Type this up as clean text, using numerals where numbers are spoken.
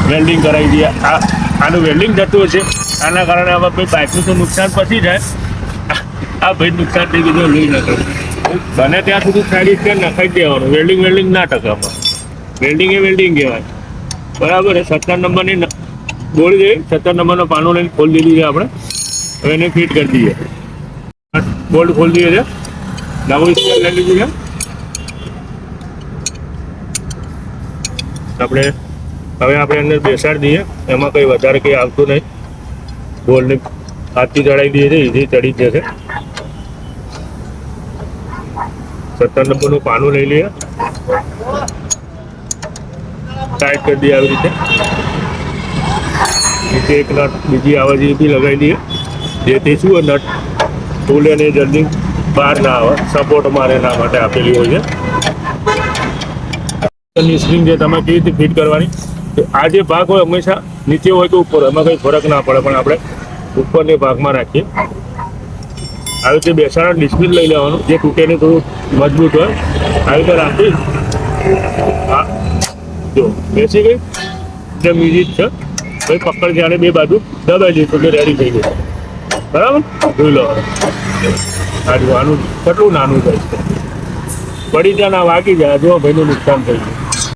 Welding કરાવી દઈએ. આનું વેલ્ડિંગ થતું હશે, આના કારણે આમાં ભાઈ બાઇકનું તો નુકસાન પછી જાય. આ ભાઈ નુકસાન થઈ ગયું, લઈ ન કરું. બને ત્યાં સુધી સાઈડ સ્કેન નખાઈ દેવાનું. વેલ્ડિંગ ના ટકામાં. વેલ્ડિંગ એ વેલ્ડિંગ કહેવાય, બરાબર. 17 નંબરની ગોળી જઈ 17 નંબરનો પાનો લઈને ખોલી દીધી છે આપણે. હવે એને ફિટ કરી દઈએ. બોલ્ટ ખોલી દઈએ છે, નવું સ્કેન લઈ લીધું છે આપણે. હવે આપણે અંદર બેસાડી દઈએ. એમાં કંઈ વધારે કંઈ આવતું નહીં. બોલ્ટને હાથથી ચડાવી દઈએ છીએ, ઇઝી ચડી જ જશે. 17 નંબરનું પાનું લઈ લઈએ, ટાઈટ કરી દઈએ આવી રીતે. નીચે એક નટ બીજી આવે છે, એ બી લગાવી દઈએ, જેથી શું નટ ખુલે ને જલ્દી બહાર ના આવે, સપોર્ટ મારે એના માટે આપેલી હોય છે. સ્પ્રિંગ જે તમે કેવી રીતે ફિટ કરવાની, આ જે ભાગ હોય હંમેશા નીચે હોય કે ઉપર, એમાં કંઈ ફરક ના પડે, પણ આપણે ઉપરની ભાગમાં રાખીએ. આવી રીતે બેસાડો, ડિસ્પ્લે લઈ લેવાનું, જે તૂટે ને થોડું મજબૂત હોય, આવી રીતે રાખી. હા, જો બેસી ગઈ, એકદમ ઇઝી જ છે. ભાઈ પકડ જ્યારે બે બાજુ દબાઈ દઈશું એટલે રેડી થઈ ગયું, બરાબર. જોઈ લો આનું કેટલું નાનું થાય છે, પડી ત્યાં ના વાગી જાય. જો ભાઈનું નુકસાન થઈ ગયું.